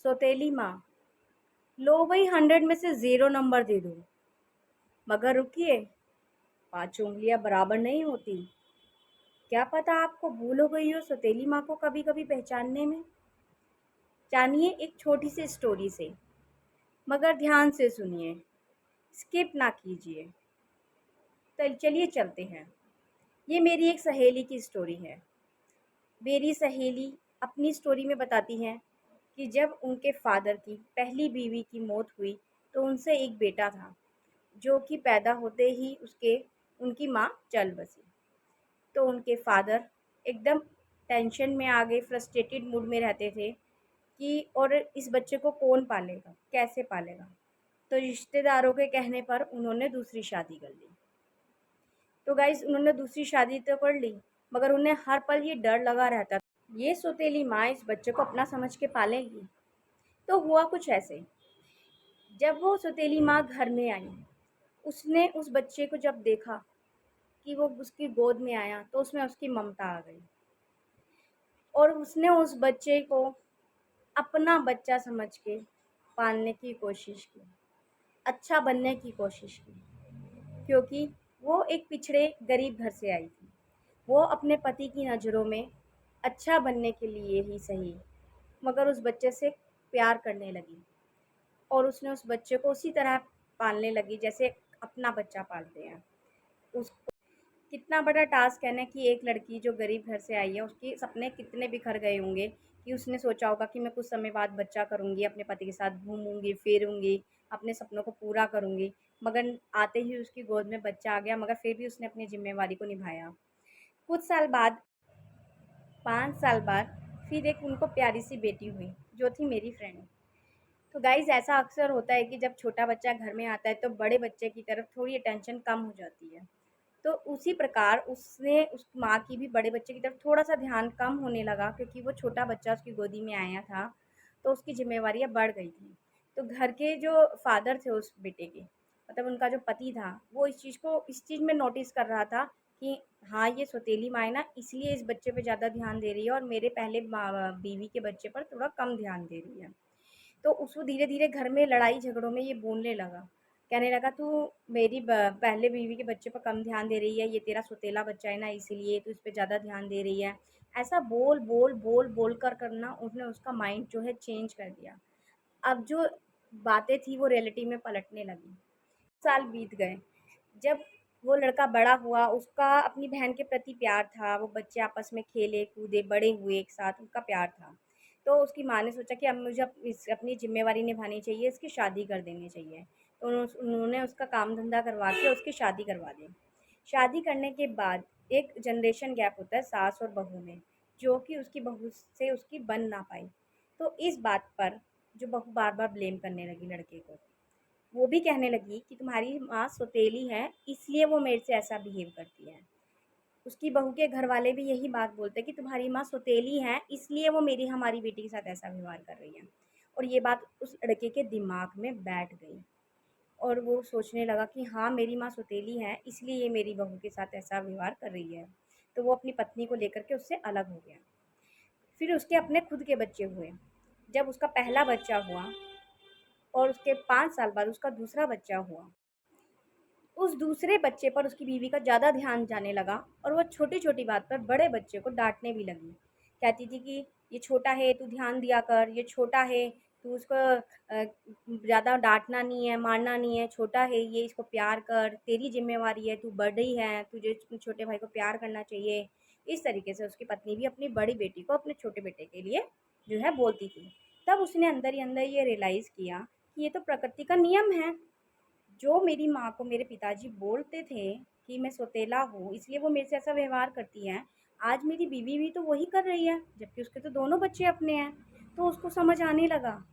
सौतेली माँ, लो भाई 100 में से 0 नंबर दे दो। मगर रुकिए, 5 उँगलियाँ बराबर नहीं होती। क्या पता आपको भूल हो गई हो सौतेली माँ को कभी कभी पहचानने में। जानिए एक छोटी सी स्टोरी से, मगर ध्यान से सुनिए, स्किप ना कीजिए। तो चलिए चलते हैं। ये मेरी एक सहेली की स्टोरी है। मेरी सहेली अपनी स्टोरी में बताती हैं कि जब उनके फादर की पहली बीवी की मौत हुई तो उनसे एक बेटा था, जो कि पैदा होते ही उसके उनकी माँ चल बसी। तो उनके फादर एकदम टेंशन में आ गए, फ्रस्ट्रेटेड मूड में रहते थे कि और इस बच्चे को कौन पालेगा, कैसे पालेगा। तो रिश्तेदारों के कहने पर उन्होंने दूसरी शादी कर ली। तो गाइस उन्होंने दूसरी शादी तो कर ली, मगर उन्हें हर पल ये डर लगा रहता था, ये सौतेली माँ इस बच्चे को अपना समझ के पालेगी। तो हुआ कुछ ऐसे, जब वो सौतेली माँ घर में आई, उसने उस बच्चे को जब देखा कि वो उसकी गोद में आया तो उसमें उसकी ममता आ गई और उसने उस बच्चे को अपना बच्चा समझ के पालने की कोशिश की, अच्छा बनने की कोशिश की। क्योंकि वो एक पिछड़े गरीब घर से आई थी। वो अपने पति की नज़रों में अच्छा बनने के लिए ही सही, मगर उस बच्चे से प्यार करने लगी और उसने उस बच्चे को उसी तरह पालने लगी जैसे अपना बच्चा पालते हैं। उस कितना बड़ा टास्क है ना कि एक लड़की जो गरीब घर से आई है, उसके सपने कितने बिखर गए होंगे कि उसने सोचा होगा कि मैं कुछ समय बाद बच्चा करूँगी, अपने पति के साथ घूमूँगी, फिरूँगी, अपने सपनों को पूरा करूँगी। मगर आते ही उसकी गोद में बच्चा आ गया, मगर फिर भी उसने अपनी ज़िम्मेवारी को निभाया। कुछ साल बाद, 5 साल बाद फिर एक उनको प्यारी-सी बेटी हुई, जो थी मेरी फ्रेंड। तो गाइज़ ऐसा अक्सर होता है कि जब छोटा बच्चा घर में आता है तो बड़े बच्चे की तरफ थोड़ी अटेंशन कम हो जाती है। तो उसी प्रकार उसने उस माँ की भी बड़े बच्चे की तरफ थोड़ा-सा ध्यान कम होने लगा, क्योंकि वो छोटा बच्चा उसकी गोदी में आया था, तो उसकी ज़िम्मेवारियाँ बढ़ गई थी। तो घर के जो फ़ादर थे उस बेटे के, मतलब उनका जो पति था, वो इस चीज़ में नोटिस कर रहा था कि हाँ, ये सौतेली माँ है ना, इसलिए इस बच्चे पे ज़्यादा ध्यान दे रही है और मेरे पहले बीवी के बच्चे पर थोड़ा कम ध्यान दे रही है। तो उसको धीरे-धीरे घर में लड़ाई झगड़ों में ये बोलने लगा। कहने लगा, तू मेरी पहले बीवी के बच्चे पर कम ध्यान दे रही है, ये तेरा सौतेला बच्चा है ना इसीलिए तू इस पे ज़्यादा ध्यान दे रही है। ऐसा बोल कर ना उसने उसका माइंड जो है चेंज कर दिया। अब जो बातें थी वो रियलिटी में पलटने लगी। साल बीत गए। जब वो लड़का बड़ा हुआ, उसका अपनी बहन के प्रति प्यार था, वो बच्चे आपस में खेले कूदे बड़े हुए एक साथ, उनका प्यार था। तो उसकी माँ ने सोचा कि अब मुझे अपनी जिम्मेवारी निभानी चाहिए, इसकी शादी कर देनी चाहिए। तो उन्होंने उसका काम धंधा करवा के उसकी शादी करवा दी। शादी करने के बाद एक जनरेशन गैप होता है सास और बहू में, जो कि उसकी बहू से उसकी बन ना पाई। तो इस बात पर जो बहू बार बार ब्लेम करने लगी लड़के को, वो भी कहने लगी कि तुम्हारी माँ सौतेली है, इसलिए वो मेरे से ऐसा बिहेव करती है। उसकी बहू के घर वाले भी यही बात बोलते हैं कि तुम्हारी माँ सौतेली है, इसलिए वो हमारी बेटी के साथ ऐसा व्यवहार कर रही है। और ये बात उस लड़के के दिमाग में बैठ गई और वो सोचने लगा कि हाँ, मेरी माँ सौतेली है, इसलिए ये मेरी बहू के साथ ऐसा व्यवहार कर रही है। तो वो अपनी पत्नी को लेकर के उससे अलग हो गया। फिर उसके अपने खुद के बच्चे हुए। जब उसका पहला बच्चा हुआ और उसके 5 साल बाद उसका दूसरा बच्चा हुआ, उस दूसरे बच्चे पर उसकी बीवी का ज़्यादा ध्यान जाने लगा और वो छोटी-छोटी बात पर बड़े बच्चे को डाँटने भी लगी। कहती थी कि ये छोटा है, तू ध्यान दिया कर, ये छोटा है, तू उसको ज़्यादा डाँटना नहीं है, मारना नहीं है, छोटा है ये, इसको प्यार कर, तेरी ज़िम्मेवारी है, तू बड़ी है, तुझे अपने छोटे भाई को प्यार करना चाहिए। इस तरीके से उसकी पत्नी भी अपनी बड़ी बेटी को अपने छोटे बेटे के लिए जो है बोलती थी। तब उसने अंदर ही अंदर ये रियलाइज़ किया कि ये तो प्रकृति का नियम है। जो मेरी माँ को मेरे पिताजी बोलते थे कि मैं सौतेला हूँ, इसलिए वो मेरे से ऐसा व्यवहार करती है, आज मेरी बीवी भी तो वही कर रही है, जबकि उसके तो दोनों बच्चे अपने हैं। तो उसको समझ आने लगा,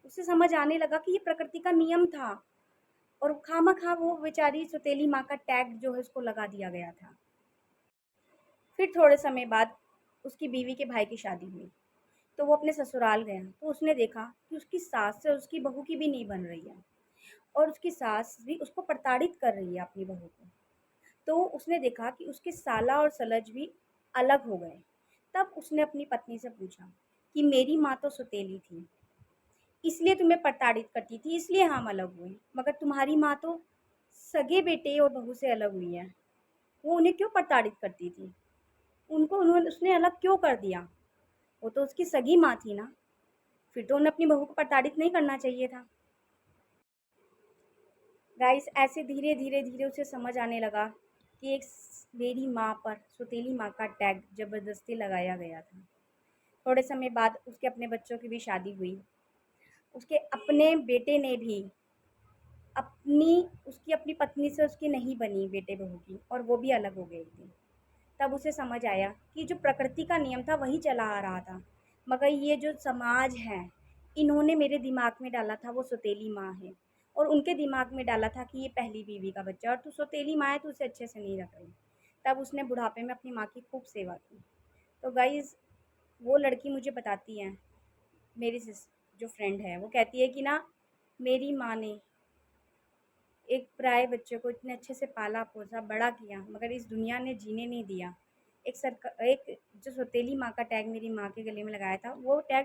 उसे समझ आने लगा कि ये प्रकृति का नियम था और खामख़ा वो बेचारी सौतेली माँ का टैग जो है उसको लगा दिया गया था। फिर थोड़े समय बाद उसकी बीवी के भाई की शादी हुई, तो वो अपने ससुराल गया, तो उसने देखा कि उसकी सास से उसकी बहू की भी नहीं बन रही है और उसकी सास भी उसको प्रताड़ित कर रही है अपनी बहू को। तो उसने देखा कि उसके साला और सलज भी अलग हो गए। तब उसने अपनी पत्नी से पूछा कि मेरी माँ तो सौतेली थी, इसलिए तुम्हें प्रताड़ित करती थी, इसलिए हम अलग हुए। मगर तुम्हारी माँ तो सगे बेटे और बहू से अलग हुई है, वो उन्हें क्यों प्रताड़ित करती थी? उनको उन्होंने उसने अलग क्यों कर दिया? वो तो उसकी सगी माँ थी ना, फिर तो उन्हें अपनी बहू को प्रताड़ित नहीं करना चाहिए था। गाइस ऐसे धीरे धीरे धीरे उसे समझ आने लगा कि एक मेरी माँ पर, सौतेली माँ का टैग ज़बरदस्ती लगाया गया था। थोड़े समय बाद उसके अपने बच्चों की भी शादी हुई। उसके अपने बेटे ने भी अपनी उसकी अपनी पत्नी से उसकी नहीं बनी बेटे बहू की, और वो भी अलग हो गई थी। तब उसे समझ आया कि जो प्रकृति का नियम था वही चला आ रहा था, मगर ये जो समाज है, इन्होंने मेरे दिमाग में डाला था वो सौतेली माँ है, और उनके दिमाग में डाला था कि ये पहली बीवी का बच्चा है और तू सौतेली माँ है, तू उसे अच्छे से नहीं रख रही। तब उसने बुढ़ापे में अपनी माँ की खूब सेवा की। तो गाइज़ वो लड़की मुझे बताती है, मेरी जो फ्रेंड है वो कहती है कि ना, मेरी माँ ने एक पराए बच्चे को इतने अच्छे से पाला पोसा बड़ा किया, मगर इस दुनिया ने जीने नहीं दिया। एक जो सौतेली माँ का टैग मेरी माँ के गले में लगाया था, वो टैग